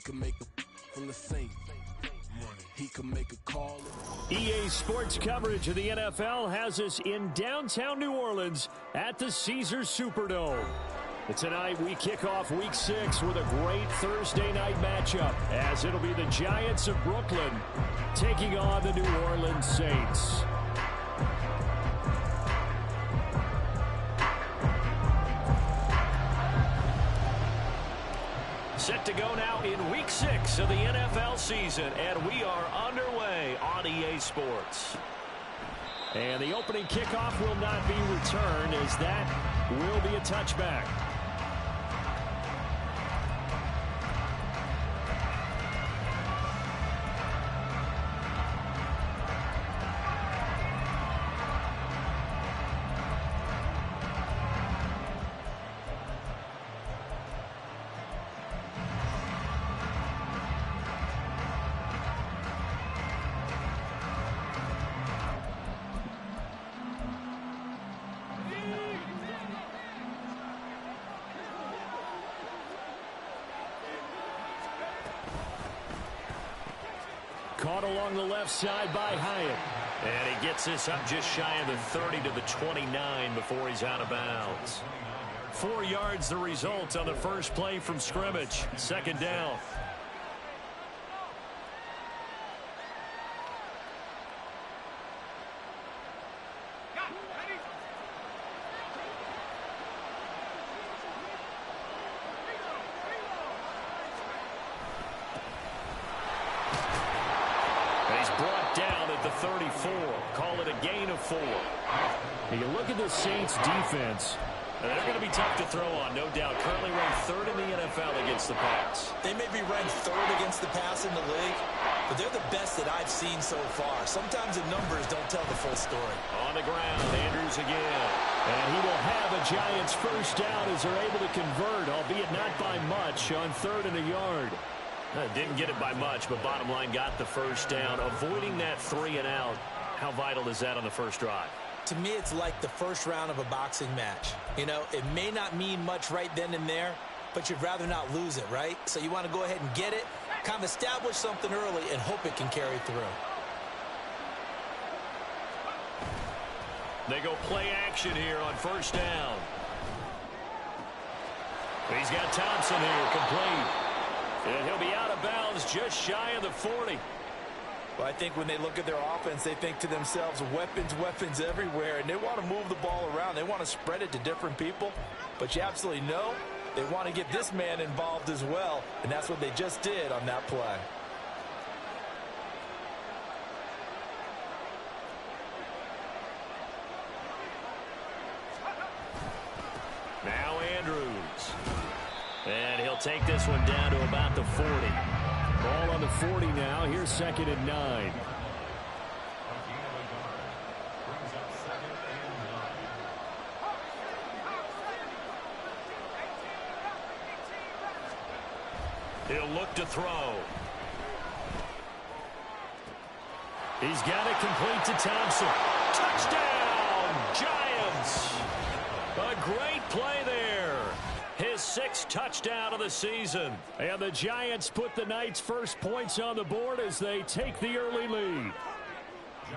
can make a from the Saints. He can make a call. EA Sports coverage of the NFL has us in downtown New Orleans at the Caesars Superdome. And tonight we kick off Week 6 with a great Thursday night matchup, as it'll be the Giants of Brooklyn taking on the New Orleans Saints. Set to go now in Week 6 of the NFL season, and we are underway on EA Sports. And the opening kickoff will not be returned, as that will be a touchback. Caught along the left side by Hyatt. And he gets this up just shy of the 30 to the 29 before he's out of bounds. 4 yards the result on the first play from scrimmage. Second down. Down at the 34. Call it a gain of 4. You look at the Saints defense. They're going to be tough to throw on, no doubt. Currently ranked 3rd in the NFL against the pass. They may be ranked 3rd against the pass in the league, but they're the best that I've seen so far. Sometimes the numbers don't tell the full story. On the ground, Andrews again. And he will have a Giants first down as they're able to convert, albeit not by much, on 3rd and a yard. Didn't get it by much, but bottom line got the first down. Avoiding that 3 and out, how vital is that on the first drive? To me, it's like the first round of a boxing match. You know, it may not mean much right then and there, but you'd rather not lose it, right? So you want to go ahead and get it, kind of establish something early, and hope it can carry through. They go play action here on first down. He's got Thompson here, complete. And he'll be out of bounds just shy of the 40. Well, I think when they look at their offense, they think to themselves, weapons, weapons everywhere, and they want to move the ball around. They want to spread it to different people, but you absolutely know they want to get this man involved as well, and that's what they just did on that play. Now Andrews. And he'll take this one down to about the 40. Ball on the 40 now. Here's 2nd and 9. He'll look to throw. He's got it complete to Thompson. Touchdown, Giants! A great play there. His 6th touchdown of the season. And the Giants put the Knights' first points on the board as they take the early lead.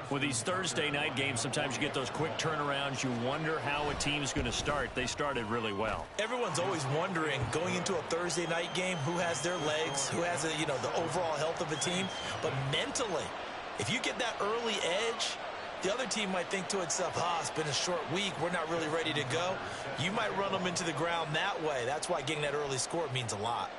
With these Thursday night games, sometimes you get those quick turnarounds. You wonder how a team's going to start. They started really well. Everyone's always wondering, going into a Thursday night game, who has their legs, who has, the overall health of a team. But mentally, if you get that early edge, the other team might think to itself, it's been a short week. We're not really ready to go. You might run them into the ground that way. That's why getting that early score means a lot.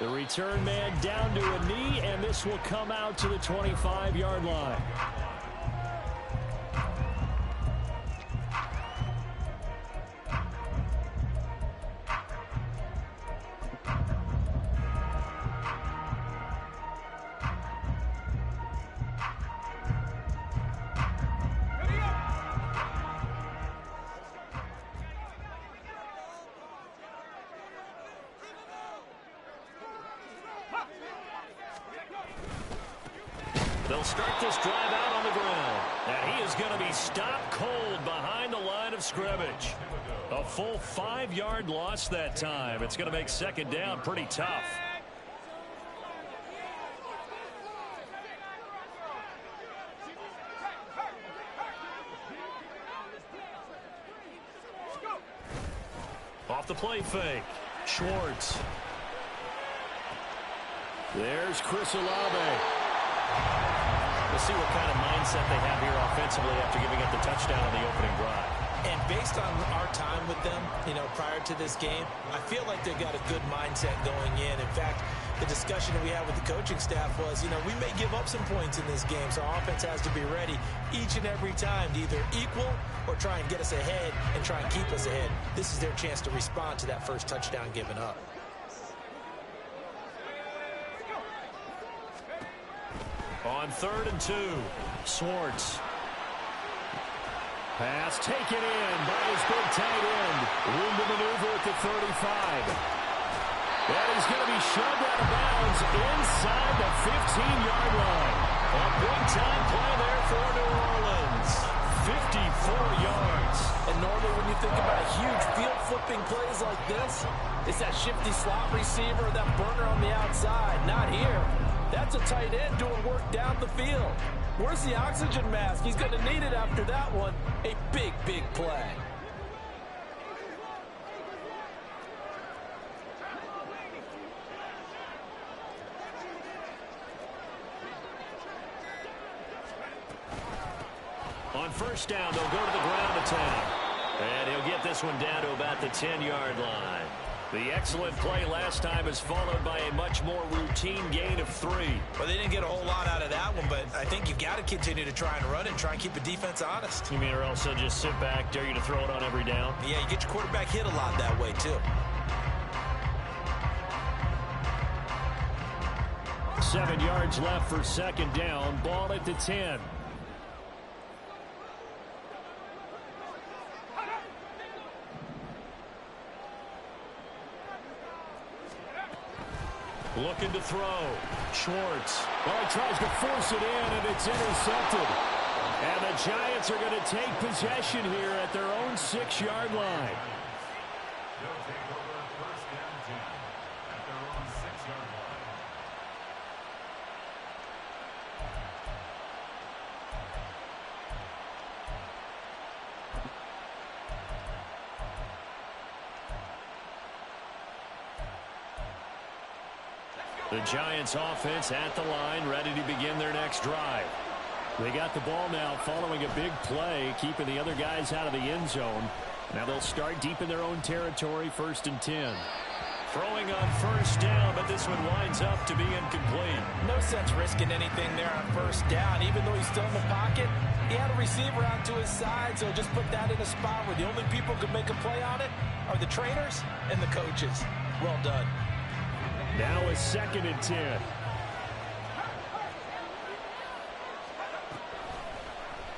The return man down to a knee, and this will come out to the 25-yard line. They'll start this drive out on the ground. And he is going to be stopped cold behind the line of scrimmage. A full 5-yard loss that time. It's going to make second down pretty tough. Off the play fake. Schwartz. There's Chris Olave. We'll see what kind of mindset they have here offensively after giving up the touchdown on the opening drive. And based on our time with them, prior to this game, I feel like they've got a good mindset going in. In fact, the discussion that we had with the coaching staff was, we may give up some points in this game, so our offense has to be ready each and every time to either equal or try and get us ahead and try and keep us ahead. This is their chance to respond to that first touchdown given up. On 3rd and 2, Schwartz. Pass taken in by his big tight end. Room to maneuver at the 35. And he's going to be shoved out of bounds inside the 15-yard line. A big-time play there for New Orleans. 54 yards. And normally when you think about huge field-flipping plays like this, it's that shifty slot receiver, that burner on the outside. Not here. That's a tight end doing work down the field. Where's the oxygen mask? He's going to need it after that one. A big, big play. On first down, they'll go to the ground attack. And he'll get this one down to about the 10-yard line. The excellent play last time is followed by a much more routine gain of 3. Well, they didn't get a whole lot out of that one, but I think you've got to continue to try and run and try and keep the defense honest. You mean or else they'll just sit back, dare you to throw it on every down? Yeah, you get your quarterback hit a lot that way, too. 7 yards left for second down. Ball at the 10. Looking to throw. Schwartz. Well, he tries to force it in, and it's intercepted. And the Giants are going to take possession here at their own 6-yard line. They'll take over first and 10 at their own 6-yard line. The Giants offense at the line, ready to begin their next drive. They got the ball now following a big play, keeping the other guys out of the end zone. Now they'll start deep in their own territory, 1st and 10. Throwing on first down, but this one winds up to be incomplete. No sense risking anything there on first down. Even though he's still in the pocket, he had a receiver out to his side, so just put that in a spot where the only people who can make a play on it are the trainers and the coaches. Well done. Now a 2nd and 10.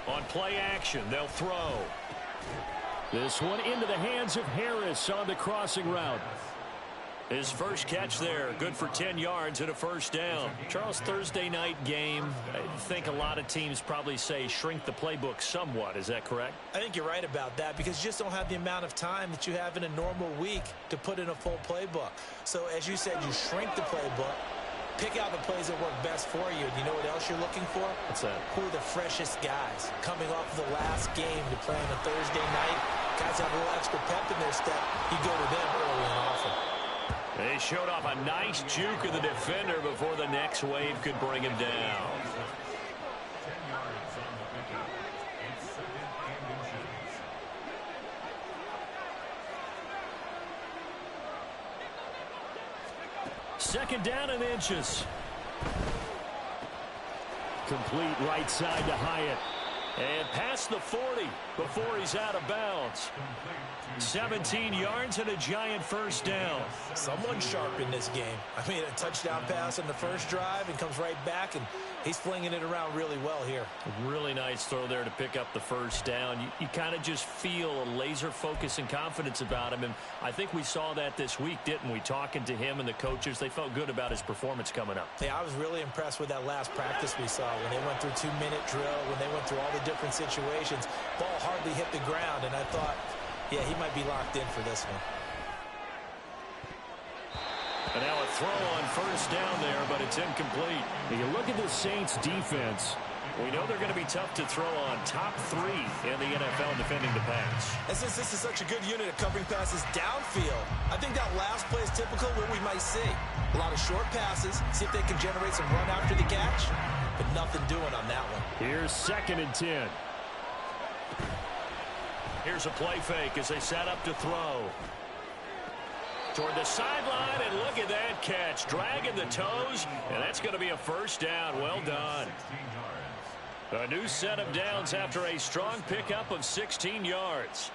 On play action, they'll throw. This one into the hands of Harris on the crossing route. His first catch there, good for 10 yards and a first down. Charles, Thursday night game, I think a lot of teams probably say shrink the playbook somewhat. Is that correct? I think you're right about that because you just don't have the amount of time that you have in a normal week to put in a full playbook. So as you said, you shrink the playbook, pick out the plays that work best for you. And you know what else you're looking for? What's that? Who are the freshest guys coming off of the last game to play on a Thursday night? Guys have a little extra pep in their step. You go to them early and often. They showed off a nice juke of the defender before the next wave could bring him down. 10 yards on the pickup. It's 2nd and inches. Second down and inches. Complete right side to Hyatt. And past the 40 before he's out of bounds. 17 yards and a Giant first down. Someone sharp in this game. I mean, a touchdown pass on the first drive and comes right back and He's flinging it around really well here. Really nice throw there to pick up the first down. You kind of just feel a laser focus and confidence about him, and I think we saw that this week, didn't we? Talking to him and the coaches, they felt good about his performance coming up. Yeah, I was really impressed with that last practice we saw when they went through 2-minute drill, when they went through all the different situations. Ball hardly hit the ground, and I thought, yeah, he might be locked in for this one. And now a throw on first down there, but it's incomplete. When you look at the Saints defense, we know they're going to be tough to throw on. Top 3 in the NFL defending the pass. And since this is such a good unit of covering passes downfield, I think that last play is typical of what we might see. A lot of short passes, see if they can generate some run after the catch, but nothing doing on that one. Here's 2nd and 10. Here's a play fake as they set up to throw. Toward the sideline, and look at that catch. Dragging the toes, and that's going to be a first down. Well done. A new set of downs after a strong pickup of 16 yards.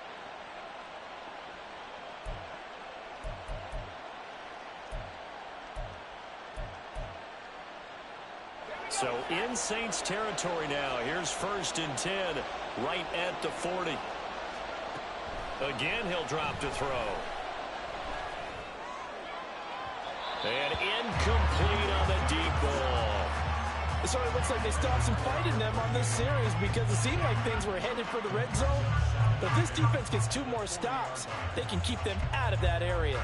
So in Saints territory now. Here's 1st and 10, right at the 40. Again, he'll drop to throw. And incomplete on the deep ball. So it looks like they stopped some fight in them on this series because it seemed like things were headed for the red zone. But if this defense gets 2 more stops, they can keep them out of that area.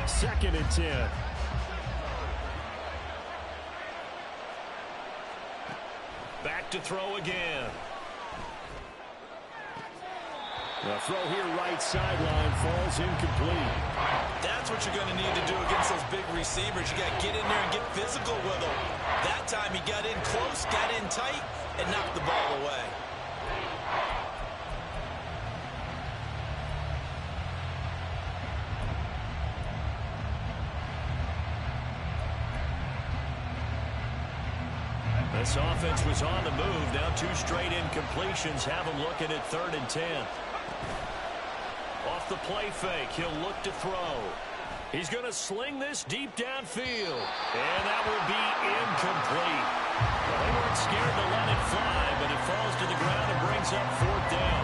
Second and 10. Back to throw again. The throw here right sideline falls incomplete. That's what you're going to need to do against those big receivers. You got to get in there and get physical with them. That time he got in close, got in tight, and knocked the ball away. This offense was on the move. Now 2 straight incompletions have them looking at 3rd and 10. Off the play fake, he'll look to throw. He's going to sling this deep downfield. And that will be incomplete. Well, they weren't scared to let it fly, but it falls to the ground and brings up 4th down.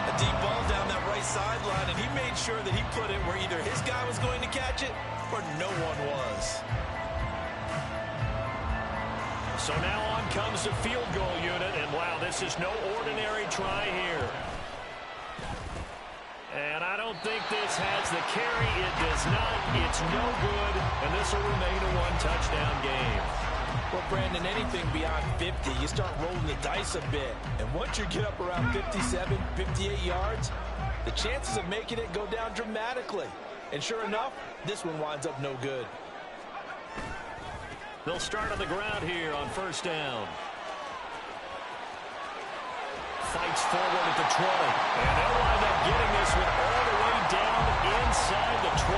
A deep ball down that right sideline, and he made sure that he put it where either his guy was going to catch it or no one was. So now on comes the field goal unit, and wow, this is no ordinary try here. And I don't think this has the carry. It does not. It's no good, and this will remain a 1-touchdown game. Well, Brandon, anything beyond 50, you start rolling the dice a bit. And once you get up around 57, 58 yards, the chances of making it go down dramatically. And sure enough, this one winds up no good. They'll start on the ground here on 1st down. Fights forward at the 20. And they'll wind up getting this one all the way down inside the 20.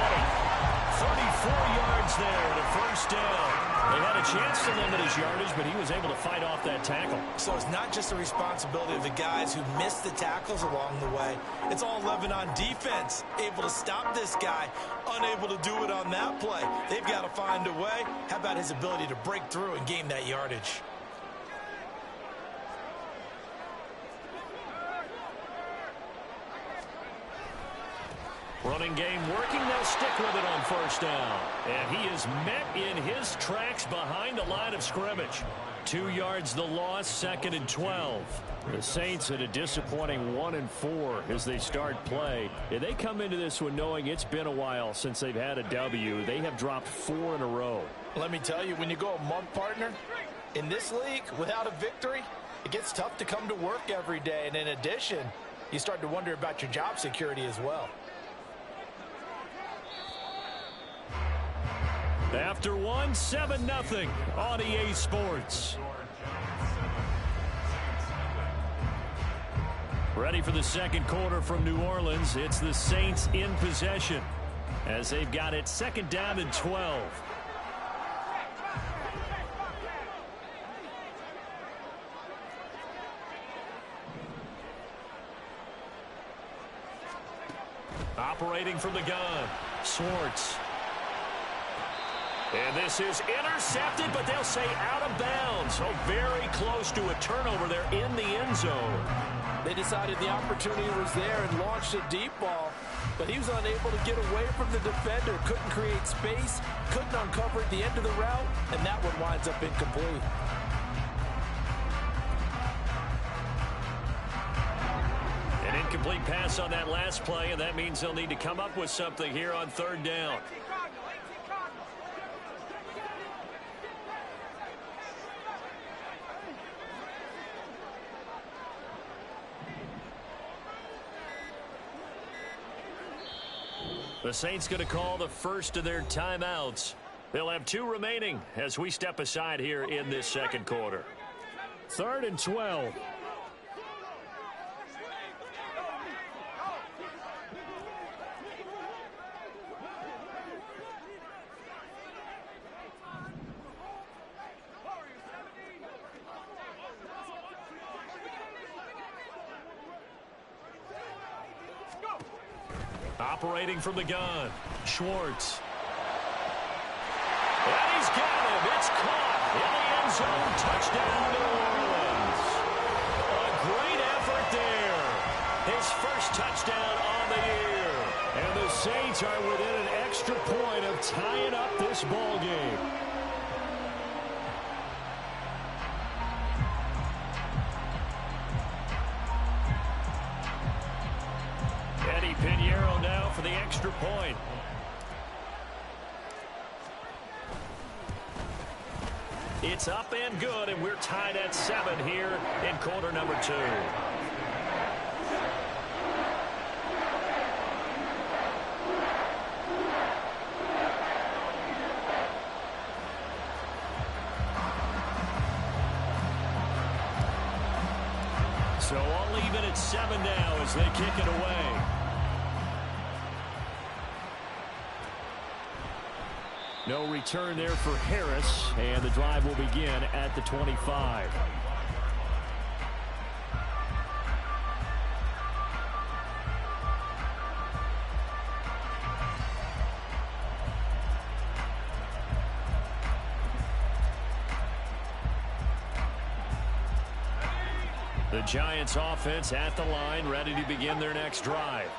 34 yards there to 1st down. They had a chance to limit his yardage, but he was able to fight off that tackle. So it's not just the responsibility of the guys who missed the tackles along the way. It's all 11 on defense, able to stop this guy, unable to do it on that play. They've got to find a way. How about his ability to break through and gain that yardage? Running game working. They'll stick with it on 1st down. And he is met in his tracks behind the line of scrimmage. 2 yards the loss, 2nd and 12. The Saints at a disappointing 1-4 as they start play. And they come into this one knowing it's been a while since they've had a W. They have dropped 4 in a row. Let me tell you, when you go a month, partner, in this league, without a victory, it gets tough to come to work every day. And in addition, you start to wonder about your job security as well. After 1, 7-0 on EA Sports. Ready for the 2nd quarter from New Orleans. It's the Saints in possession as they've got it 2nd down and 12. Operating from the gun, Swartz. And this is intercepted, but they'll say out of bounds. So very close to a turnover there in the end zone. They decided the opportunity was there and launched a deep ball, but he was unable to get away from the defender, couldn't create space, couldn't uncover at the end of the route, and that one winds up incomplete. An incomplete pass on that last play, and that means they'll need to come up with something here on third down. The Saints going to call the first of their timeouts. They'll have 2 remaining as we step aside here in this second quarter. 3rd and 12. Operating from the gun, Schwartz. And he's got him. It's caught in the end zone. Touchdown, New Orleans. A great effort there. His first touchdown on the year. And the Saints are within an extra point of tying up this ball game. Pinheiro now for the extra point. It's up and good, and we're tied at 7 here in quarter number 2. So all even at 7 now as they kick it away. No return there for Harris, and the drive will begin at the 25. The Giants offense at the line, ready to begin their next drive.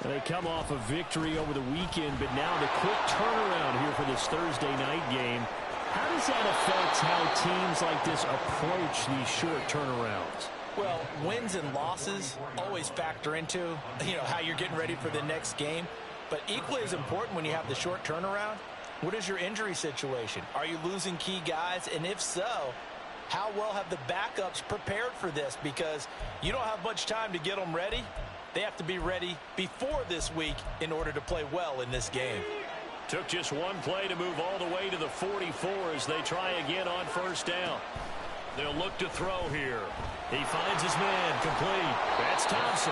They come off a victory over the weekend, but now the quick turnaround here for this Thursday night game. How does that affect how teams like this approach these short turnarounds? Well, wins and losses always factor into, how you're getting ready for the next game. But equally as important when you have the short turnaround, what is your injury situation? Are you losing key guys? And if so, how well have the backups prepared for this? Because you don't have much time to get them ready. They have to be ready before this week in order to play well in this game. Took just one play to move all the way to the 44 as they try again on first down. They'll look to throw here. He finds his man, complete. That's Thompson.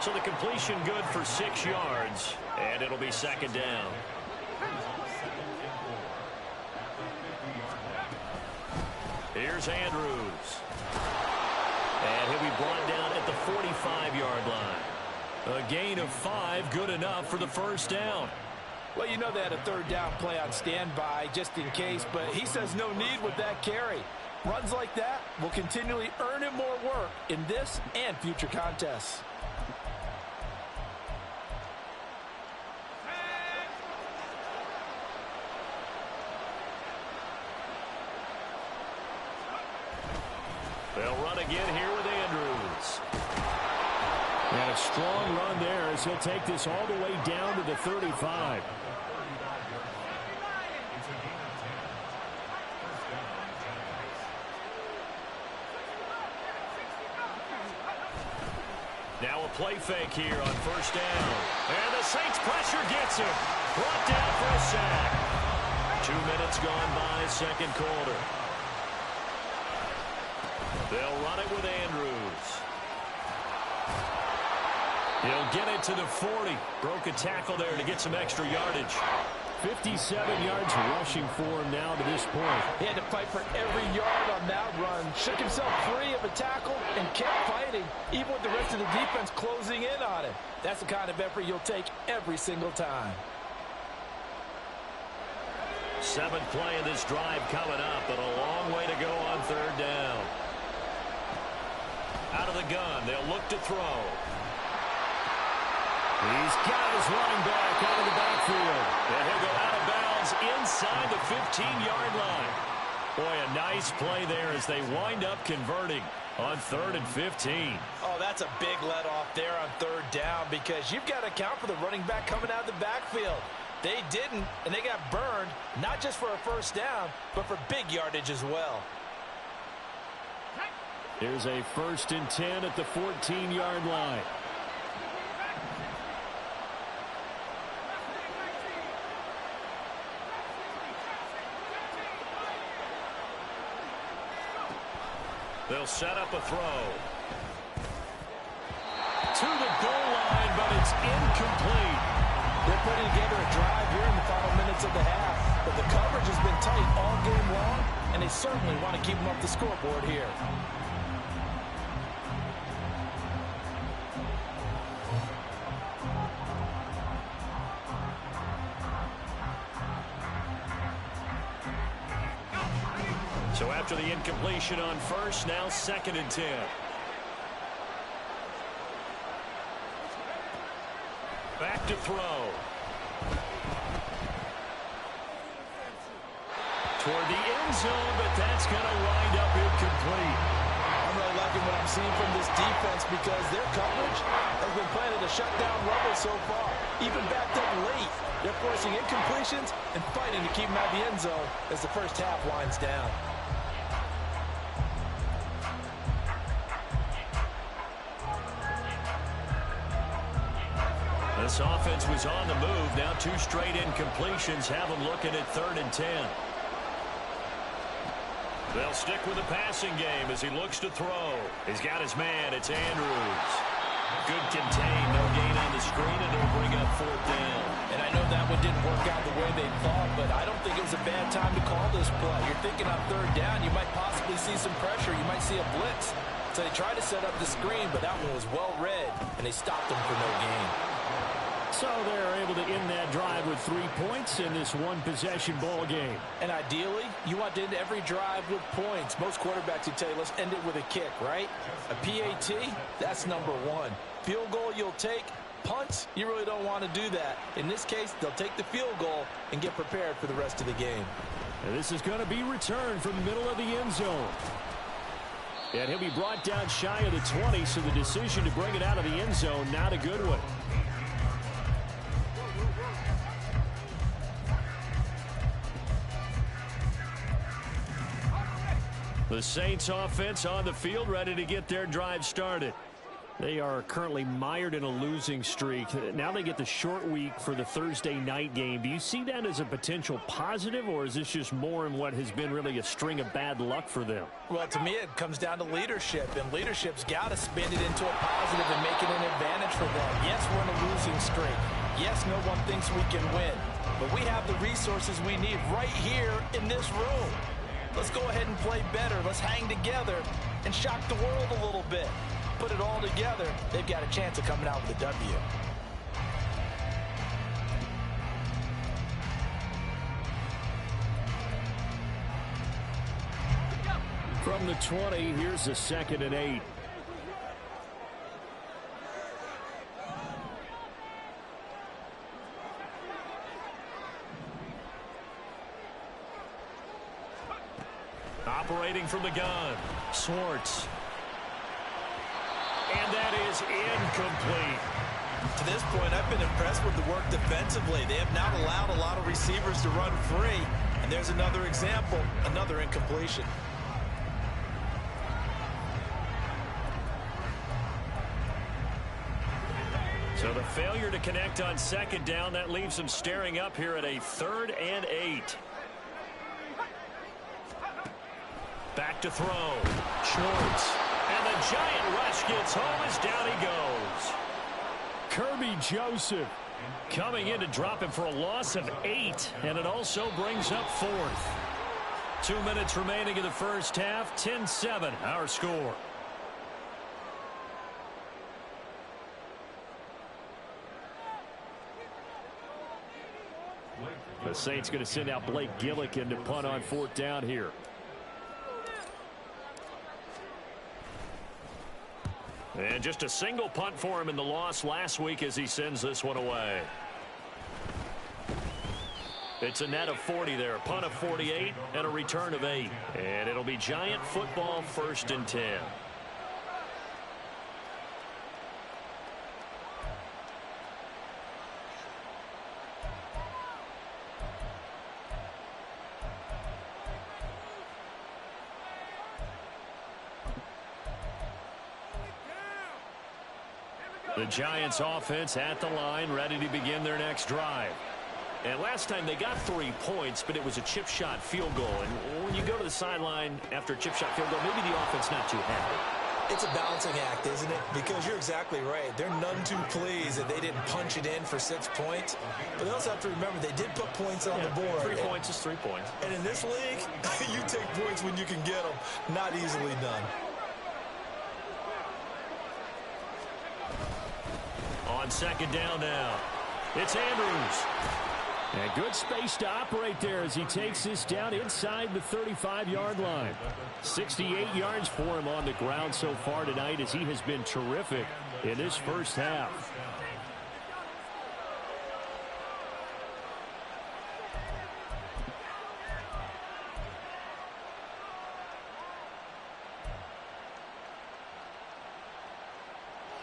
So the completion good for 6 yards, and it'll be second down. Here's Andrews. And he'll be brought down at the 45-yard line. A gain of 5, good enough for the first down. Well, they had a third down play on standby just in case, but he says no need with that carry. Runs like that will continually earn him more work in this and future contests. They'll run again here with Andrews. And a strong run there as he'll take this all the way down to the 35. Now a play fake here on first down. And the Saints pressure gets him. Brought down for a sack. 2 minutes gone by, second quarter. They'll run it with Andrews. He'll get it to the 40. Broke a tackle there to get some extra yardage. 57 yards rushing for him now to this point. He had to fight for every yard on that run. Shook himself free of a tackle and kept fighting, even with the rest of the defense closing in on him. That's the kind of effort you'll take every single time. 7th play of this drive coming up, but a long way to go on 3rd down. Out of the gun, they'll look to throw. He's got his running back out of the backfield. And he'll go out of bounds inside the 15-yard line. Boy, a nice play there as they wind up converting on 3rd and 15. Oh, that's a big let off there on 3rd down because you've got to account for the running back coming out of the backfield. They didn't, and they got burned, not just for a 1st down, but for big yardage as well. Here's a 1st and 10 at the 14-yard line. They'll set up a throw. To the goal line, but it's incomplete. They're putting together a drive here in the final minutes of the half. But the coverage has been tight all game long, and they certainly want to keep them up the scoreboard here. So after the incompletion on 1st, now 2nd and 10. Back to throw. Toward the end zone, but that's going to wind up incomplete. I'm really liking what I'm seeing from this defense because their coverage has been playing at a shutdown level so far. Even backed up late, they're forcing incompletions and fighting to keep them out of the end zone as the 1st half winds down. This offense was on the move. Now 2 straight incompletions have them looking at 3rd and 10. They'll stick with the passing game as he looks to throw. He's got his man. It's Andrews. Good contain. No gain on the screen, and they'll bring up 4th down. And I know that one didn't work out the way they thought, but I don't think it was a bad time to call this play. You're thinking on 3rd down, you might possibly see some pressure. You might see a blitz. So they tried to set up the screen, but that one was well read, and they stopped them for no gain. So they're able to end that drive with 3 points in this one-possession ball game. And ideally, you want to end every drive with points. Most quarterbacks would tell you, let's end it with a kick, right? A PAT, that's number 1. Field goal you'll take. Punts, you really don't want to do that. In this case, they'll take the field goal and get prepared for the rest of the game. And this is going to be returned from the middle of the end zone. And he'll be brought down shy of the 20, so the decision to bring it out of the end zone, not a good one. The Saints offense on the field, ready to get their drive started. They are currently mired in a losing streak. Now they get the short week for the Thursday night game. Do you see that as a potential positive, or is this just more in what has been really a string of bad luck for them? Well, to me, it comes down to leadership, and leadership's got to spin it into a positive and make it an advantage for them. Yes, we're in a losing streak. Yes, no one thinks we can win, but we have the resources we need right here in this room. Let's go ahead and play better. Let's hang together and shock the world a little bit. Put it all together, they've got a chance of coming out with a W. From the 20, here's the 2nd and 8. Operating from the gun, Swartz. And that is incomplete. To this point, I've been impressed with the work defensively. They have not allowed a lot of receivers to run free. And there's another example, another incompletion. So the failure to connect on 2nd down, that leaves them staring up here at a 3rd and 8. Back to throw. Schwartz. And the giant rush gets home as down he goes. Kirby Joseph Coming in to drop him for a loss of 8, and it also brings up 4th. 2 minutes remaining in the first half, 10-7, our score. The Saints going to send out Blake Gillikin to punt on 4th down here. And just a single punt for him in the loss last week as he sends this one away. It's a net of 40 there, a punt of 48, and a return of 8. And it'll be Giant football, 1st and 10. The Giants offense at the line, ready to begin their next drive. And last time they got 3 points, but it was a chip shot field goal. And when you go to the sideline after a chip shot field goal, maybe the offense not too happy. It's a balancing act, isn't it? Because you're exactly right. They're none too pleased that they didn't punch it in for 6 points. But they also have to remember they did put points on the board. 3 points is 3 points. And in this league, you take points when you can get them. Not easily done. On 2nd down now, it's Andrews. And good space to operate there as he takes this down inside the 35-yard line. 68 yards for him on the ground so far tonight as he has been terrific in this first half.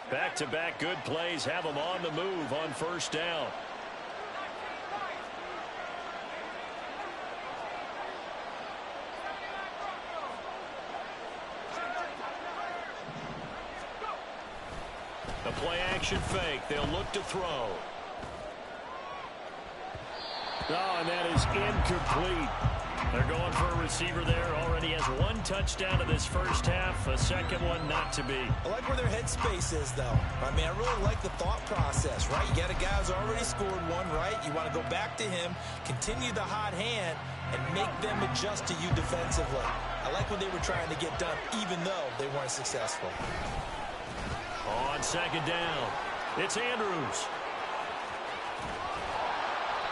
Back-to-back good plays have them on the move on 1st down. A play-action fake. They'll look to throw. Oh, and that is incomplete. They're going for a receiver there. Already has 1 touchdown in this first half. A second one not to be. I like where their headspace is, though. I mean, I really like the thought process, right? You got a guy who's already scored 1, right? You want to go back to him, continue the hot hand, and make them adjust to you defensively. I like what they were trying to get done, even though they weren't successful. On 2nd down, it's Andrews.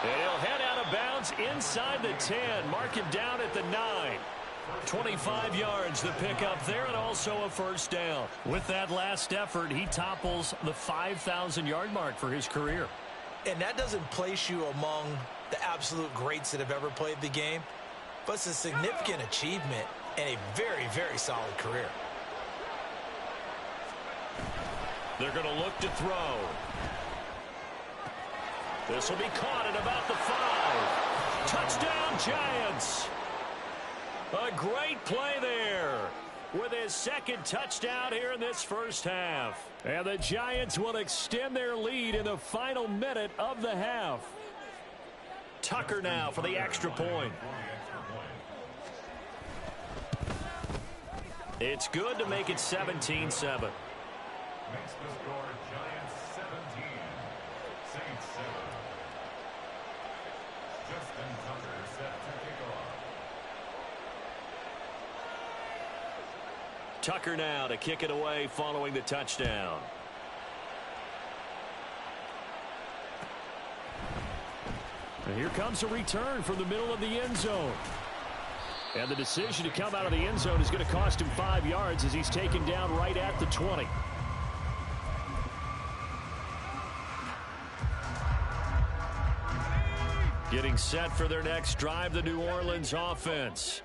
And he'll head out of bounds inside the 10. Mark him down at the 9. 25 yards the pickup there, and also a 1st down. With that last effort, he topples the 5,000-yard mark for his career. And that doesn't place you among the absolute greats that have ever played the game, but it's a significant achievement and a very, very solid career. They're going to look to throw. This will be caught at about the 5. Touchdown, Giants. A great play there with his 2nd touchdown here in this first half. And the Giants will extend their lead in the final minute of the half. Tucker now for the extra point. It's good to make it 17-7. Makes the score Giants 17, Saints 7. Justin Tucker set to kick off. Tucker now to kick it away following the touchdown. And here comes a return from the middle of the end zone. And the decision to come out of the end zone is going to cost him 5 yards as he's taken down right at the 20. Getting set for their next drive, the New Orleans offense.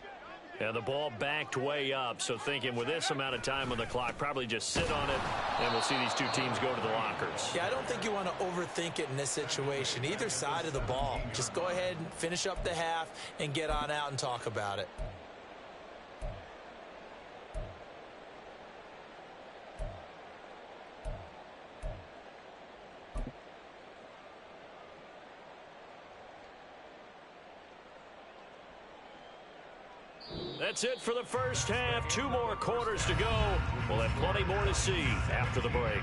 And the ball backed way up, so thinking with this amount of time on the clock, probably just sit on it, and we'll see these two teams go to the lockers. Yeah, I don't think you want to overthink it in this situation. Either side of the ball. Just go ahead and finish up the half and get on out and talk about it. That's it for the first half. 2 more quarters to go. We'll have plenty more to see after the break.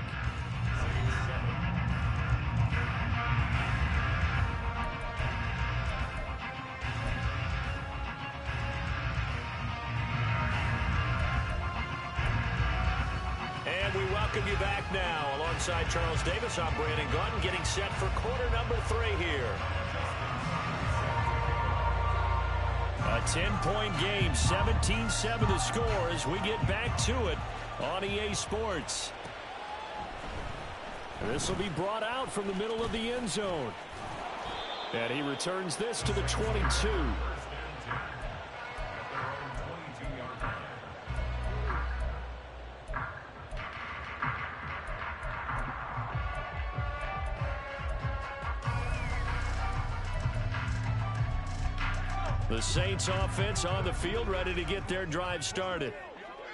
welcome you back now. Alongside Charles Davis, I'm Brandon Gunn, getting set for quarter number 3 here. A 10-point game, 17-7 the score as we get back to it on EA Sports. This will be brought out from the middle of the end zone. And he returns this to the 22. The Saints offense on the field, ready to get their drive started.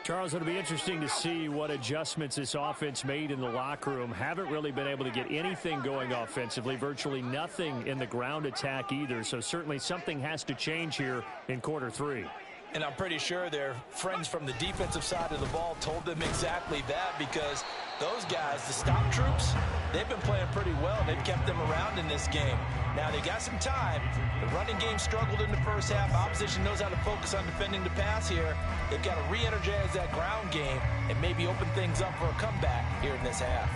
Charles, it'll be interesting to see what adjustments this offense made in the locker room. Haven't really been able to get anything going offensively, virtually nothing in the ground attack either. So certainly something has to change here in quarter 3. And I'm pretty sure their friends from the defensive side of the ball told them exactly that, because those guys, the stop troops, they've been playing pretty well. They've kept them around in this game. Now, they got some time. The running game struggled in the first half. Opposition knows how to focus on defending the pass here. They've got to re-energize that ground game and maybe open things up for a comeback here in this half.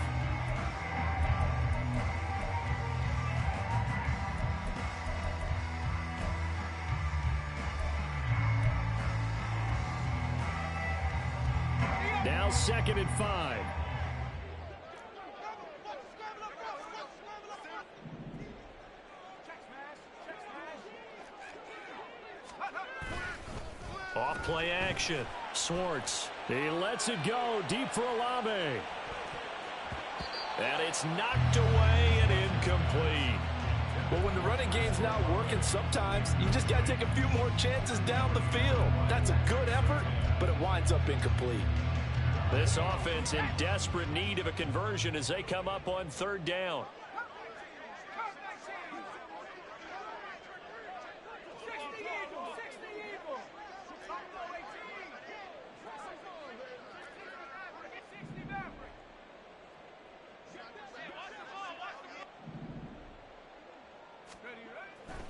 Now 2nd and 5. Off play action. Swartz. He lets it go deep for Olave. And it's knocked away and incomplete. Well, when the running game's not working, sometimes you just got to take a few more chances down the field. That's a good effort, but it winds up incomplete. This offense in desperate need of a conversion as they come up on 3rd down.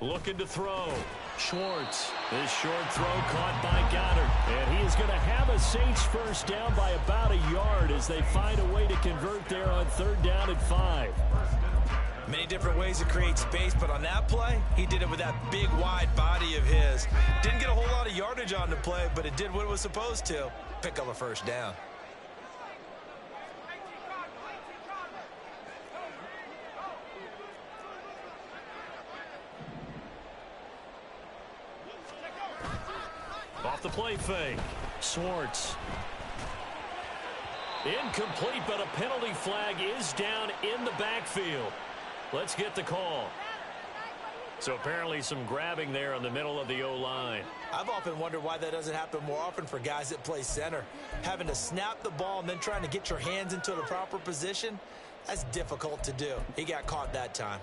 Looking to throw. Schwartz. This short throw caught by Goddard. And he is going to have a Saints first down by about a yard as they find a way to convert there on 3rd down and 5. Many different ways to create space, but on that play, he did it with that big, wide body of his. Didn't get a whole lot of yardage on the play, but it did what it was supposed to. Pick up a first down. Off the play fake. Swartz. Incomplete, but a penalty flag is down in the backfield. Let's get the call. So apparently some grabbing there in the middle of the O-line. I've often wondered why that doesn't happen more often for guys that play center. Having to snap the ball and then trying to get your hands into the proper position, that's difficult to do. He got caught that time.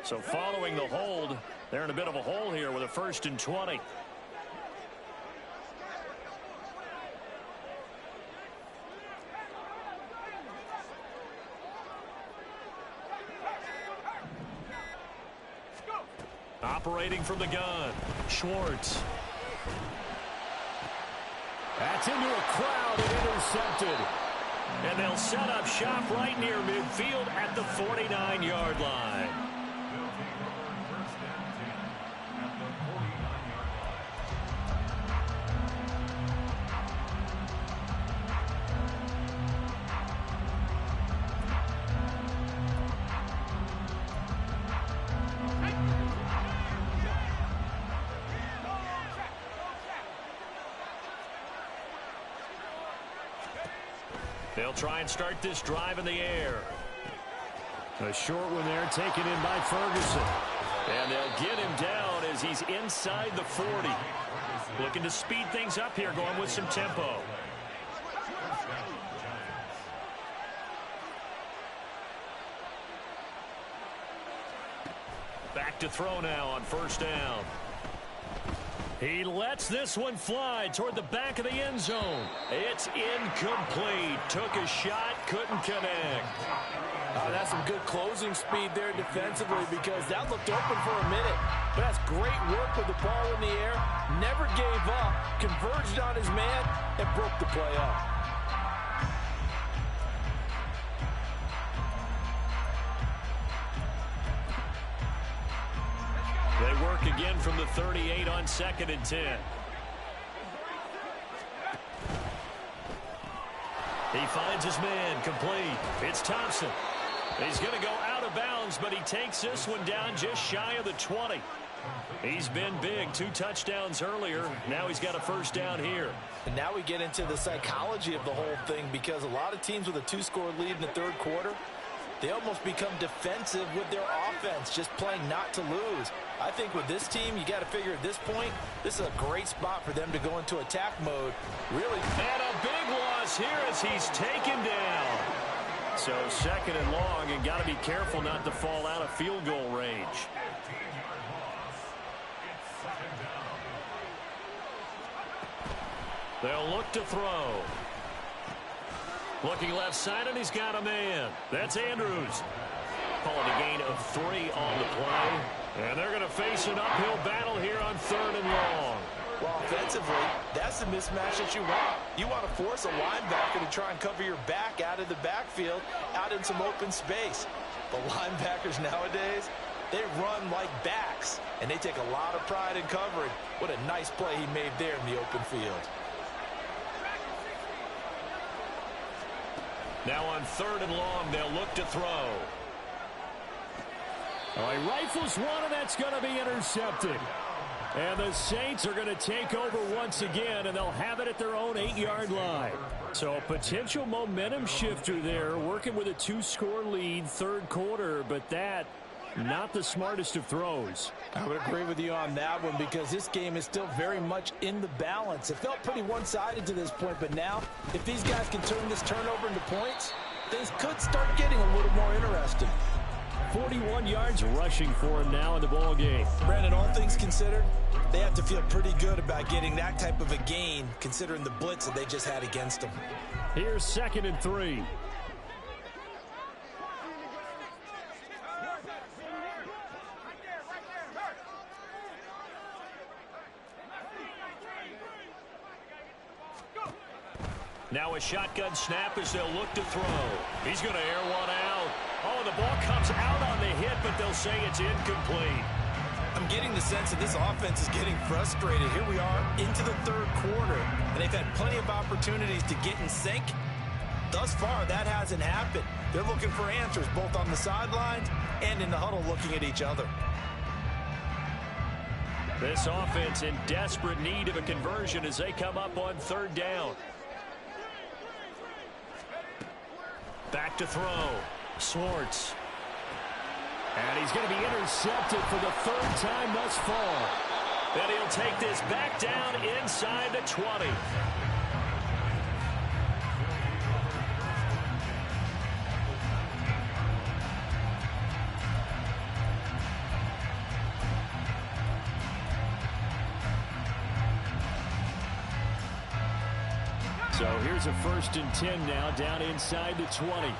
So following the hold, they're in a bit of a hole here with a 1st and 20. Operating from the gun, Schwartz. That's into a crowd and intercepted. And they'll set up shop right near midfield at the 49-yard line. They'll try and start this drive in the air. A short one there taken in by Ferguson. And they'll get him down as he's inside the 40. Looking to speed things up here, going with some tempo. Back to throw now on 1st down. He lets this one fly toward the back of the end zone. It's incomplete. Took a shot, couldn't connect. That's some good closing speed there defensively because that looked open for a minute. But that's great work with the ball in the air. Never gave up, converged on his man, and broke the play up. They work again from the 38 on 2nd and 10. He finds his man complete. It's Thompson. He's going to go out of bounds, but he takes this one down just shy of the 20. He's been big. 2 touchdowns earlier. Now he's got a first down here. And now we get into the psychology of the whole thing because a lot of teams with a 2-score lead in the third quarter, they almost become defensive with their offense, just playing not to lose. I think with this team, you got to figure at this point, this is a great spot for them to go into attack mode. Really. And a big loss here as he's taken down. So 2nd and long, and got to be careful not to fall out of field goal range. They'll look to throw. Looking left side, and he's got a man. That's Andrews. Calling a gain of 3 on the play. And they're going to face an uphill battle here on 3rd and long. Well, offensively, that's the mismatch that you want. You want to force a linebacker to try and cover your back out of the backfield, out in some open space. But linebackers nowadays, they run like backs, and they take a lot of pride in covering. What a nice play he made there in the open field. Now on 3rd and long, they'll look to throw. He rifles one, and that's going to be intercepted. And the Saints are going to take over once again, and they'll have it at their own 8-yard line. So a potential momentum shifter there, working with a 2-score lead, 3rd quarter, but that, not the smartest of throws. I would agree with you on that one because this game is still very much in the balance. It felt pretty one-sided to this point, but now, if these guys can turn this turnover into points, things could start getting a little more interesting. 41 yards rushing for him now in the ball game. Brandon, all things considered, they have to feel pretty good about getting that type of a gain, considering the blitz that they just had against them. Here's 2nd and 3. Now a shotgun snap as they'll look to throw. He's going to air one out. Oh, the ball comes out on the hit, but they'll say it's incomplete. I'm getting the sense that this offense is getting frustrated. Here we are into the 3rd quarter, and they've had plenty of opportunities to get in sync. Thus far, that hasn't happened. They're looking for answers both on the sidelines and in the huddle looking at each other. This offense in desperate need of a conversion as they come up on 3rd down. Back to throw. Swartz. And he's going to be intercepted for the 3rd time thus far. And he'll take this back down inside the 20. So here's a 1st and 10 now down inside the 20.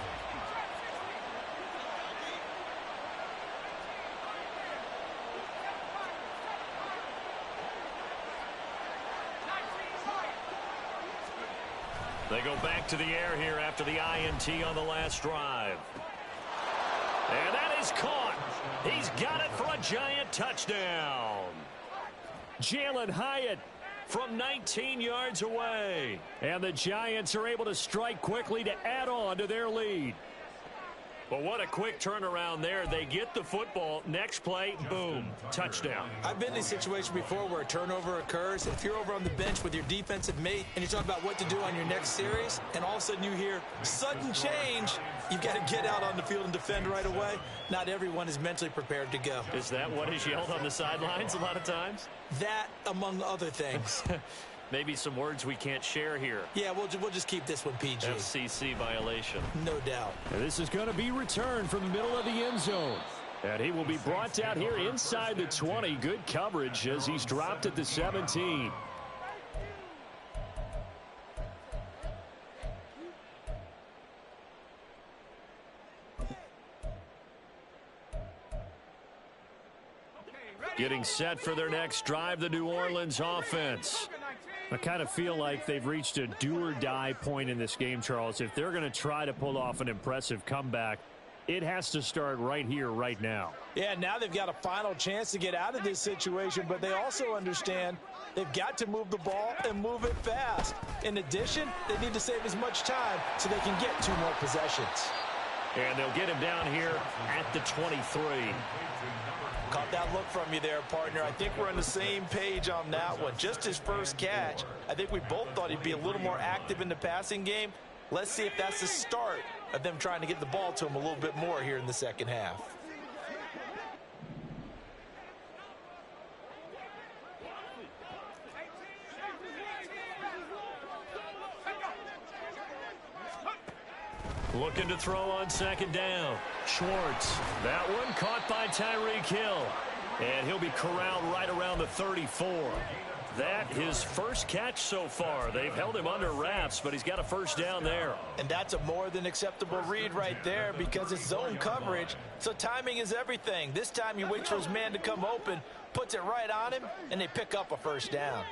They go back to the air here after the INT on the last drive. And that is caught. He's got it for a giant touchdown. Jalen Hyatt from 19 yards away. And the Giants are able to strike quickly to add on to their lead. Well, what a quick turnaround there. They get the football. Next play, boom, touchdown. I've been in a situation before where a turnover occurs. If you're over on the bench with your defensive mate and you talk about what to do on your next series, and all of a sudden you hear sudden change, you've got to get out on the field and defend right away. Not everyone is mentally prepared to go. Is that what is yelled on the sidelines a lot of times? That, among other things. Maybe some words we can't share here. Yeah, we'll just keep this one PG. FCC violation. No doubt. And this is going to be returned from the middle of the end zone. And he will be brought down here inside the 20. Good coverage as he's dropped at the 17. Getting set for their next drive, the New Orleans offense. I kind of feel like they've reached a do-or-die point in this game, Charles. If they're going to try to pull off an impressive comeback, it has to start right here, right now. Yeah, now they've got a final chance to get out of this situation, but they also understand they've got to move the ball and move it fast. In addition, they need to save as much time so they can get 2 more possessions. And they'll get him down here at the 23. Caught that look from you there, partner. I think we're on the same page on that one. Just his first catch, I think we both thought he'd be a little more active in the passing game. Let's see if that's the start of them trying to get the ball to him a little bit more here in the second half. Looking to throw on second down. Schwartz. That one caught by Tyreek Hill. And he'll be corralled right around the 34. That his first catch so far. They've held him under wraps, but he's got a first down there. And that's a more than acceptable read right there because it's zone coverage, so timing is everything. This time he waits for his man to come open, puts it right on him, and they pick up a first down.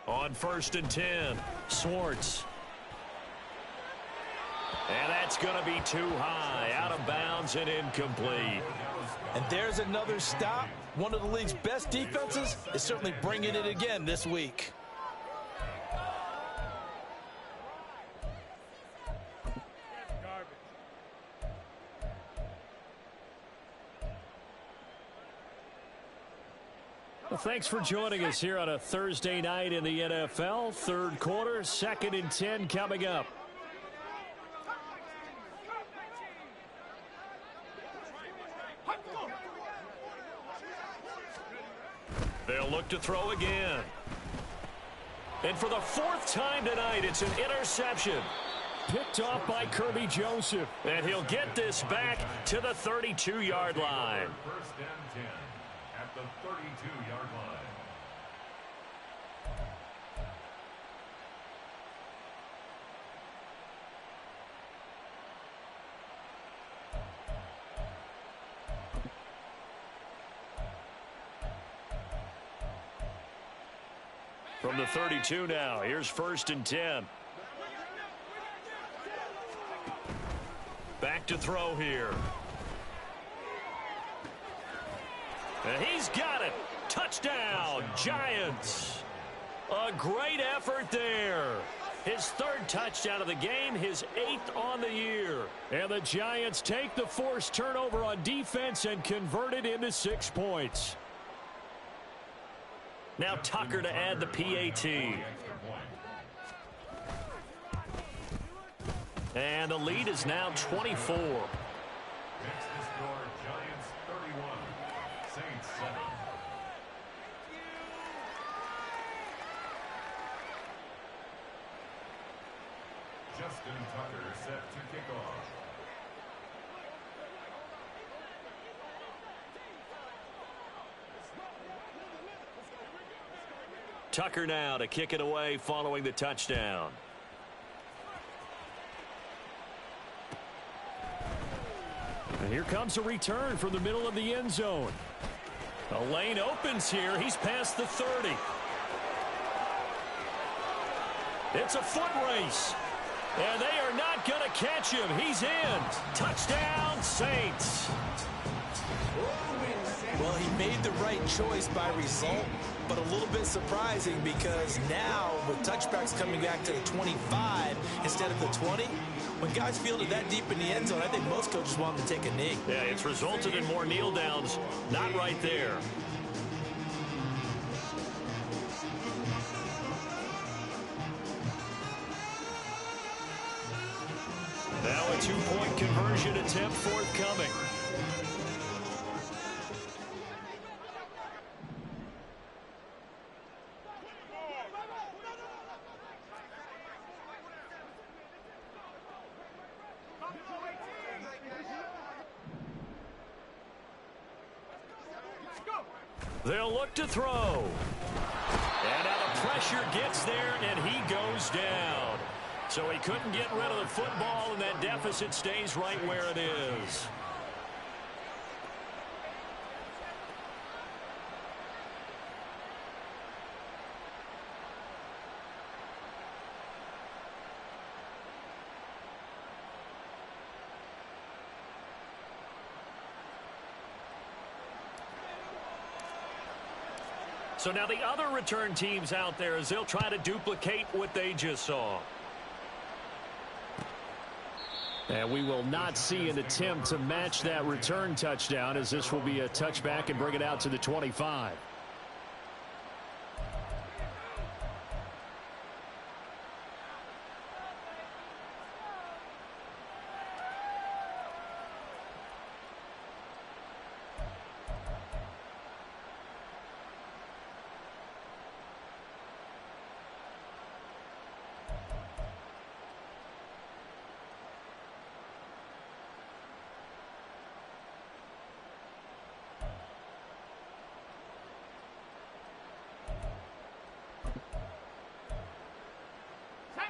On 1st and 10, Schwartz. And that's going to be too high, out of bounds and incomplete. And there's another stop. One of the league's best defenses is certainly bringing it again this week. Well, thanks for joining us here on a Thursday night in the NFL. Third quarter, 2nd and 10 coming up. They'll look to throw again. And for the 4th time tonight, it's an interception. Picked off by Kirby Joseph. And he'll get this back to the 32-yard line. 1st and 10 at the 32-yard line. From the 32 now, here's 1st and 10. Back to throw here. And he's got it. Touchdown, Giants. A great effort there. His 3rd touchdown of the game, his 8th on the year. And the Giants take the forced turnover on defense and convert it into 6 points. Now Tucker to add the PAT. And the lead is now 24. Next to score, Giants 31, Saints 7. Justin Tucker set to kick off. Tucker now to kick it away following the touchdown. And here comes a return from the middle of the end zone. A lane opens here. He's past the 30. It's a foot race. And they are not going to catch him. He's in. Touchdown, Saints. Well, he made the right choice by result, but a little bit surprising because now with touchbacks coming back to the 25 instead of the 20, when guys field it that deep in the end zone, I think most coaches want them to take a knee. Yeah, it's resulted in more kneel downs. Not right there. Now a 2-point conversion attempt forthcoming. They'll look to throw. And out of pressure gets there, and he goes down. So he couldn't get rid of the football, and that deficit stays right where it is. So now the other return teams out there as they'll try to duplicate what they just saw. And we will not see an attempt to match that return touchdown, as this will be a touchback and bring it out to the 25.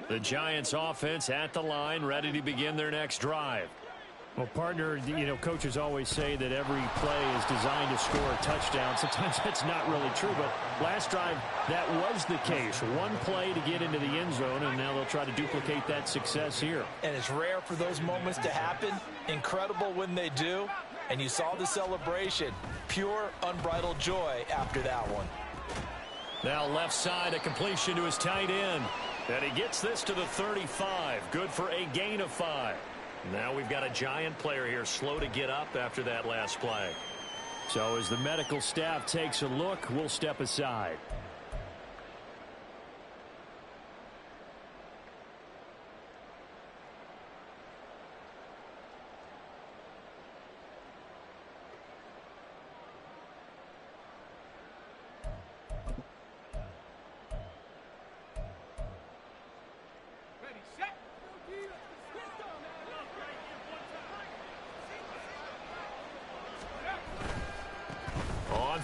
The Giants offense at the line, ready to begin their next drive. Well, partner, coaches always say that every play is designed to score a touchdown. Sometimes that's not really true, but last drive, that was the case. One play to get into the end zone, and now they'll try to duplicate that success here. And it's rare for those moments to happen. Incredible when they do. And you saw the celebration. Pure, unbridled joy after that one. Now left side, a completion to his tight end. And he gets this to the 35. Good for a gain of 5. Now we've got a Giant player here slow to get up after that last play. So as the medical staff takes a look, we'll step aside.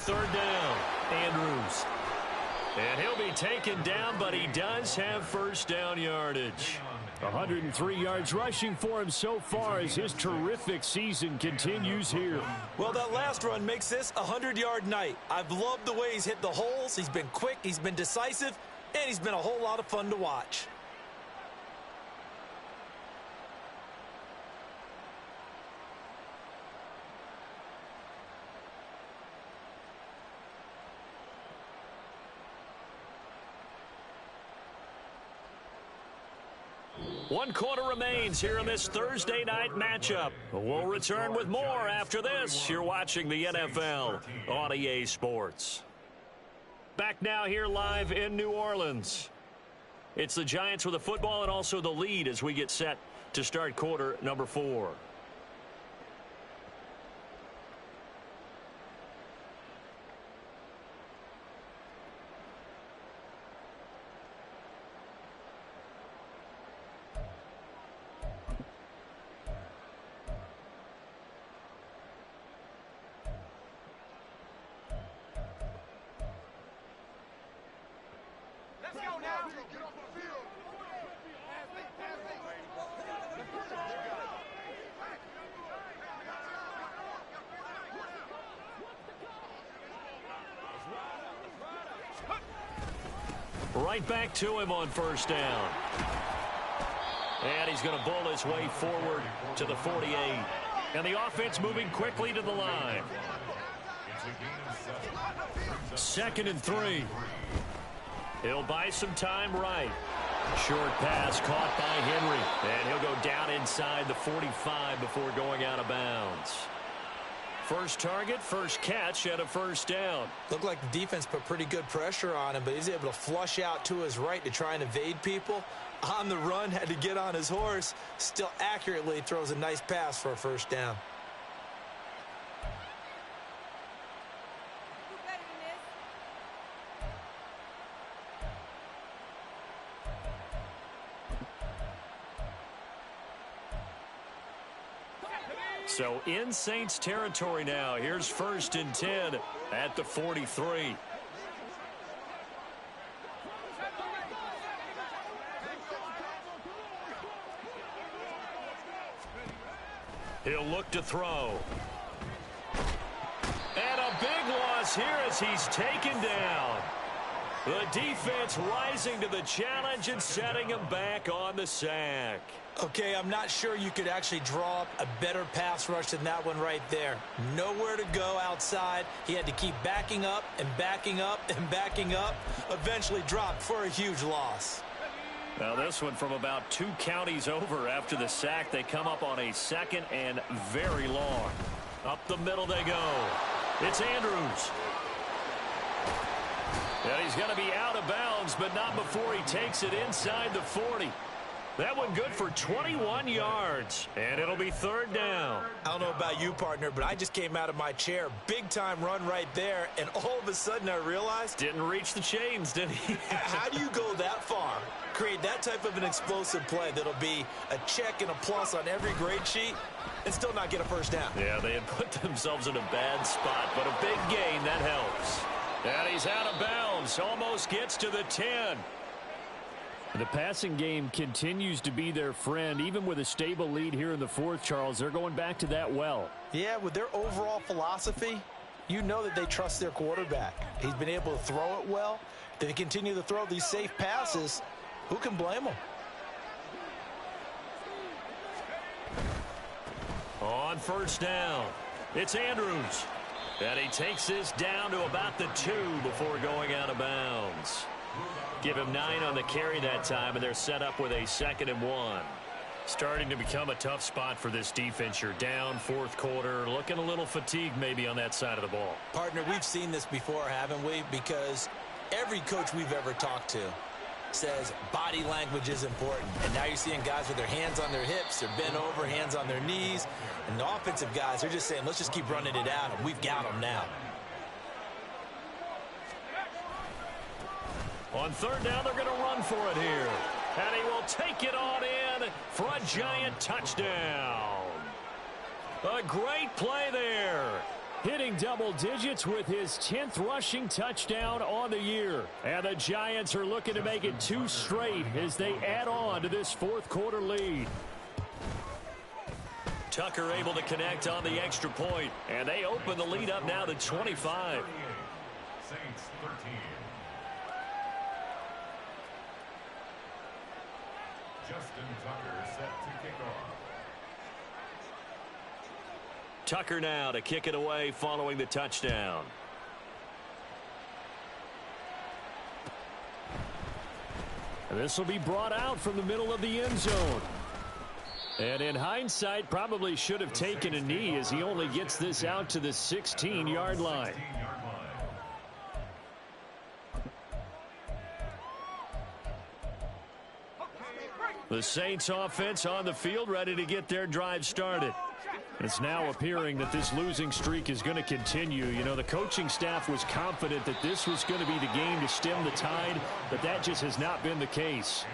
Third down, Andrews. And he'll be taken down, but he does have first down yardage. 103 yards rushing for him so far as his terrific season continues here. Well, that last run makes this a 100-yard night. I've loved the way he's hit the holes. He's been quick, he's been decisive, and he's been a whole lot of fun to watch. One quarter remains here in this Thursday night matchup. We'll return with more after this. You're watching the NFL on EA Sports. Back now here live in New Orleans. It's the Giants with the football and also the lead as we get set to start quarter number 4. Right back to him on first down. And he's going to bull his way forward to the 48. And the offense moving quickly to the line. 2nd and 3. He'll buy some time right. Short pass caught by Henry. And he'll go down inside the 45 before going out of bounds. First target, first catch, and a first down. Looked like the defense put pretty good pressure on him, but he's able to flush out to his right to try and evade people. On the run, had to get on his horse. Still accurately throws a nice pass for a first down. So in Saints territory now. Here's 1st and 10 at the 43. He'll look to throw. And a big loss here as he's taken down. The defense rising to the challenge and setting him back on the sack. Okay, I'm not sure you could actually draw up a better pass rush than that one right there. Nowhere to go outside. He had to keep backing up and backing up and backing up. Eventually dropped for a huge loss. Now this one from about 2 counties over after the sack. They come up on a 2nd and very long. Up the middle they go. It's Andrews. And he's going to be out of bounds, but not before he takes it inside the 40. That one good for 21 yards, and it'll be 3rd down. I don't know about you, partner, but I just came out of my chair. Big-time run right there, and all of a sudden I realized... Didn't reach the chains, did he? How do you go that far? Create that type of an explosive play that'll be a check and a plus on every grade sheet and still not get a first down. Yeah, they had put themselves in a bad spot, but a big gain, that helps. And he's out of bounds, almost gets to the 10. The passing game continues to be their friend. Even with a stable lead here in the 4th, Charles, they're going back to that well. Yeah, with their overall philosophy, you know that they trust their quarterback. He's been able to throw it well. They continue to throw these safe passes. Who can blame them? On 1st down, it's Andrews. And he takes this down to about the 2 before going out of bounds. Give him 9 on the carry that time, and they're set up with a 2nd and 1. Starting to become a tough spot for this defense. You're down 4th quarter, looking a little fatigued maybe on that side of the ball. Partner, we've seen this before, haven't we? Because every coach we've ever talked to says body language is important. And now you're seeing guys with their hands on their hips, they're bent over, hands on their knees. And the offensive guys, they're just saying, let's just keep running it out, and we've got them now. On 3rd down, they're going to run for it here. And he will take it on in for a giant touchdown. A great play there. Hitting double digits with his 10th rushing touchdown on the year. And the Giants are looking to make it 2 straight as they add on to this 4th quarter lead. Tucker able to connect on the extra point. And they open the lead up now to 25. Saints 13. Justin Tucker set to kick off. Tucker now to kick it away following the touchdown. This will be brought out from the middle of the end zone. And in hindsight, probably should have taken a knee as he only gets this out to the 16-yard line. The Saints offense on the field ready to get their drive started. It's now appearing that this losing streak is going to continue. You know, the coaching staff was confident that this was going to be the game to stem the tide, but that just has not been the case.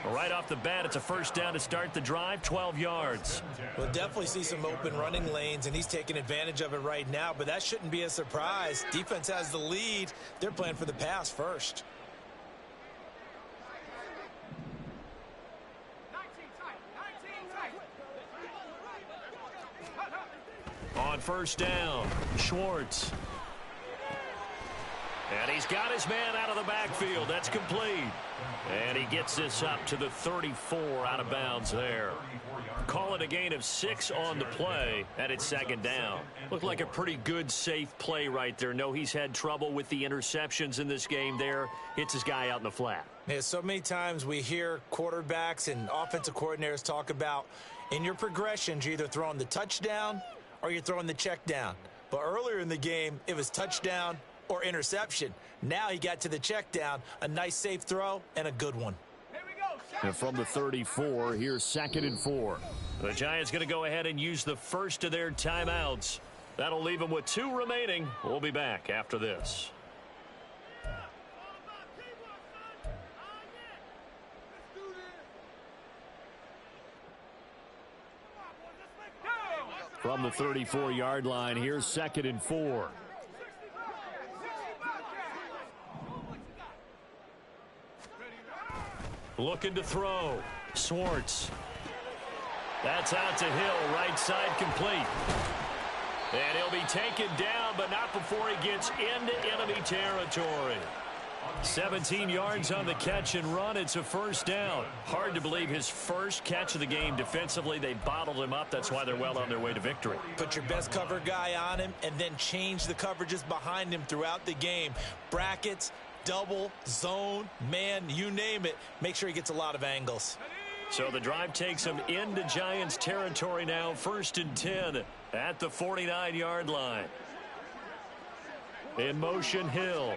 Right off the bat, it's a 1st down to start the drive, 12 yards. We'll definitely see some open running lanes, and he's taking advantage of it right now, but that shouldn't be a surprise. Defense has the lead. They're playing for the pass first. On 1st down, Schwartz. And he's got his man out of the backfield. That's complete. And he gets this up to the 34 out of bounds there. Call it a gain of 6 on the play, and it's 2nd down. Looked like a pretty good, safe play right there. No, he's had trouble with the interceptions in this game there. Hits his guy out in the flat. Yeah, so many times we hear quarterbacks and offensive coordinators talk about in your progressions, you're either throwing the touchdown or you're throwing the check down. But earlier in the game, it was touchdown or interception. Now he got to the check down, a nice safe throw, and a good one. And from the 34, here's 2nd and 4. The Giants going to go ahead and use the first of their timeouts. That'll leave them with 2 remaining. We'll be back after this. From the 34-yard line, here's 2nd and 4. Looking to throw. Schwartz. That's out to Hill, right side complete. And he'll be taken down, but not before he gets into enemy territory. 17 yards on the catch and run. It's a first down. Hard to believe his first catch of the game defensively. They bottled him up. That's why they're well on their way to victory. Put your best cover guy on him and then change the coverages behind him throughout the game. Brackets, double, zone, man, you name it. Make sure he gets a lot of angles. So the drive takes him into Giants territory now. 1st and 10 at the 49-yard line. In motion, Hill.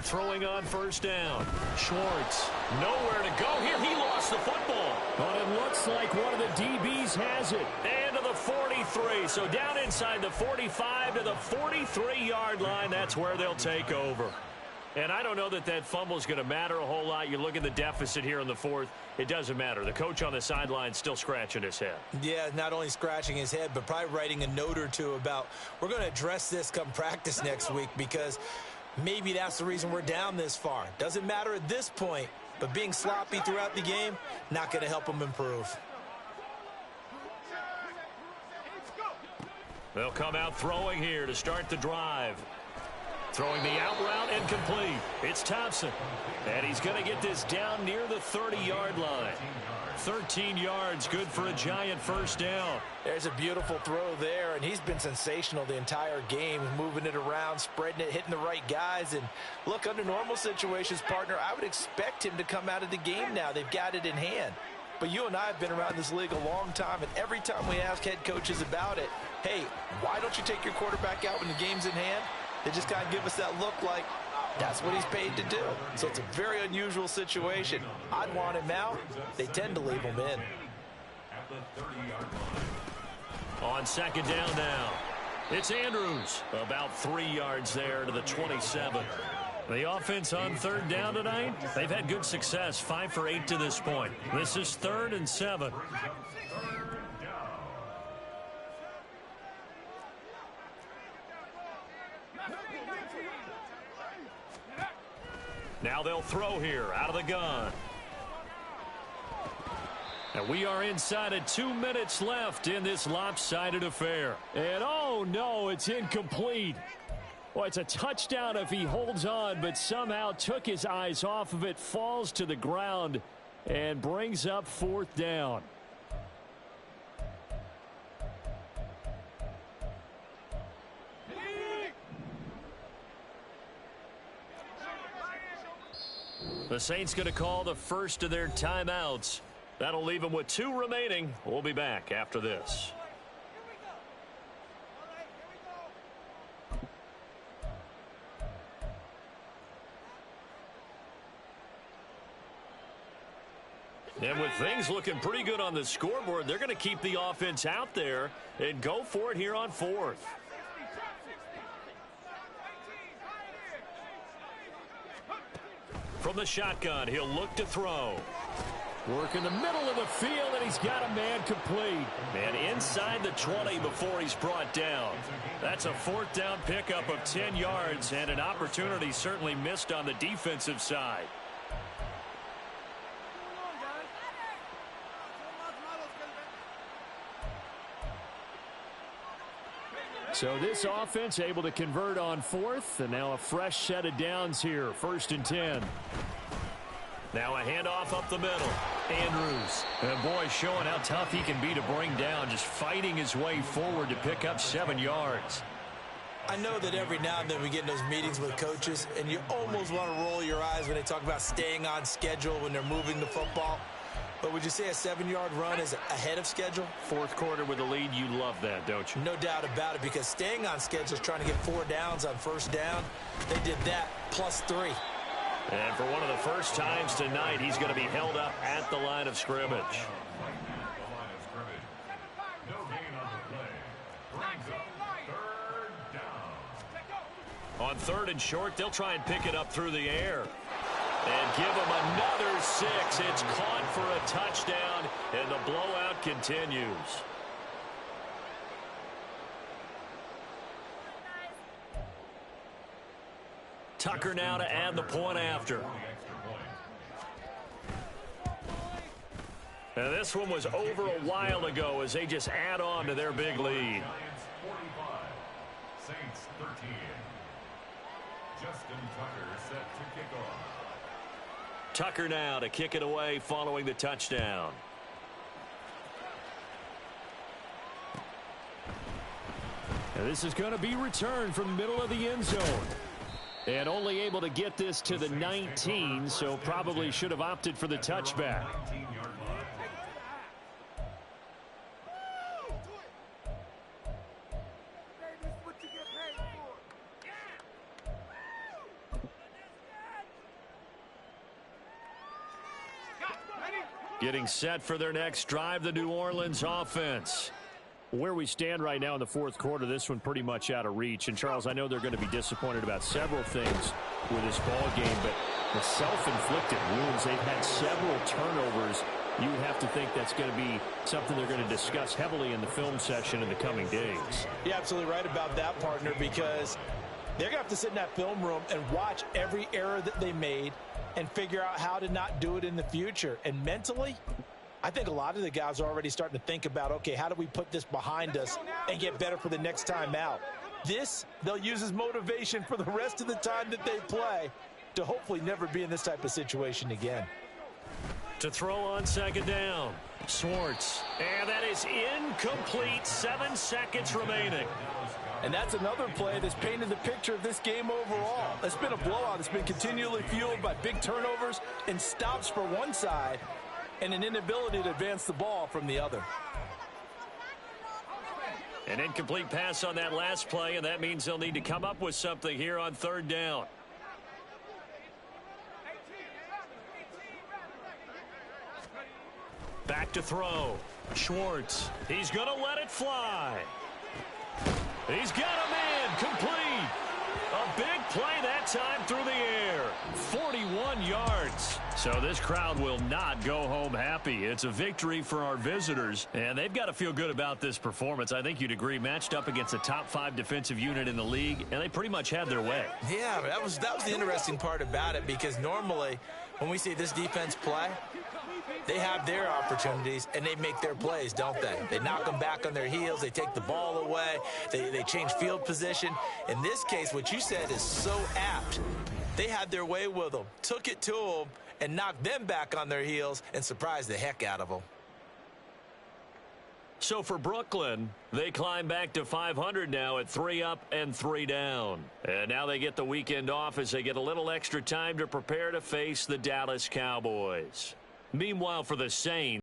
Throwing on first down. Schwartz, nowhere to go here. He lost the football. But it looks like one of the DBs has it. Into the 43. So down inside the 45 to the 43-yard line. That's where they'll take over. And I don't know that that fumble is going to matter a whole lot. You look at the deficit here in the 4th. It doesn't matter. The coach on the sideline still scratching his head. Yeah, not only scratching his head, but probably writing a note or two about we're going to address this come practice next week because maybe that's the reason we're down this far. Doesn't matter at this point, but being sloppy throughout the game, not going to help them improve. They'll come out throwing here to start the drive. Throwing the out route incomplete. It's Thompson. And he's going to get this down near the 30-yard line. 13 yards, good for a Giant first down. There's a beautiful throw there, and he's been sensational the entire game, moving it around, spreading it, hitting the right guys. And look, under normal situations, partner, I would expect him to come out of the game now. They've got it in hand. But you and I have been around this league a long time, and every time we ask head coaches about it, hey, why don't you take your quarterback out when the game's in hand? They just kind of give us that look like that's what he's paid to do. So it's a very unusual situation. I'd want him out. They tend to leave him in. On second down now, it's Andrews. About 3 yards there to the 27. The offense on third down tonight, they've had good success, 5 for 8 to this point. This is 3rd and 7. Now they'll throw here out of the gun. And we are inside of 2 minutes left in this lopsided affair. And oh no, it's incomplete. Well, it's a touchdown if he holds on, but somehow took his eyes off of it, falls to the ground, and brings up 4th down. The Saints going to call the first of their timeouts. That'll leave them with 2 remaining. We'll be back after this. And with things looking pretty good on the scoreboard, they're going to keep the offense out there and go for it here on 4th. From the shotgun, he'll look to throw. Work in the middle of the field, and he's got a man complete. And inside the 20 before he's brought down. That's a 4th down pickup of 10 yards and an opportunity certainly missed on the defensive side. So this offense able to convert on 4th, and now a fresh set of downs here. 1st and 10. Now a handoff up the middle. Andrews. And boy, showing how tough he can be to bring down, just fighting his way forward to pick up 7 yards. I know that every now and then we get in those meetings with coaches, and you almost want to roll your eyes when they talk about staying on schedule when they're moving the football. But would you say a 7-yard run is ahead of schedule? 4th quarter with the lead, you love that, don't you? No doubt about it, because staying on schedule is trying to get 4 downs on first down. They did that plus 3. And for one of the first times tonight, he's going to be held up at the line of scrimmage. On 3rd and short, they'll try and pick it up through the air. And give him another 6. It's caught for a touchdown, and the blowout continues. Tucker now to add the point after. And this one was over a while ago as they just add on to their big lead. Giants 45, Saints 13. Justin Tucker set to kick off. Tucker now to kick it away following the touchdown. And this is going to be returned from the middle of the end zone. And only able to get this to the 19, so probably should have opted for the touchback. 19-yard line. Getting set for their next drive, the New Orleans offense. Where we stand right now in the fourth quarter, this one pretty much out of reach. And, Charles, I know they're going to be disappointed about several things with this ball game, but the self-inflicted wounds, they've had several turnovers. You would have to think that's going to be something they're going to discuss heavily in the film session in the coming days. You're absolutely right about that, partner, because they're going to have to sit in that film room and watch every error that they made and figure out how to not do it in the future. And mentally, I think a lot of the guys are already starting to think about, okay, how do we put this behind us and get better for the next time out? This, they'll use as motivation for the rest of the time that they play to hopefully never be in this type of situation again. To throw on second down, Schwartz. And that is incomplete. 7 seconds remaining. And that's another play that's painted the picture of this game overall. It's been a blowout. It's been continually fueled by big turnovers and stops for one side and an inability to advance the ball from the other. An incomplete pass on that last play, and that means they'll need to come up with something here on third down. Back to throw. Schwartz. He's going to let it fly. He's got a man complete. A big play that time through the air. 41 yards. So this crowd will not go home happy. It's a victory for our visitors, and they've got to feel good about this performance. I think you'd agree, matched up against a top 5 defensive unit in the league, and they pretty much had their way. Yeah, that was the interesting part about it, because normally when we see this defense play, they have their opportunities, and they make their plays, don't they? They knock them back on their heels. They take the ball away. They change field position. In this case, what you said is so apt. They had their way with them, took it to them, and knocked them back on their heels and surprised the heck out of them. So for Brooklyn, they climb back to 500 now at 3 up and 3 down. And now they get the weekend off as they get a little extra time to prepare to face the Dallas Cowboys. Meanwhile, for the Saints,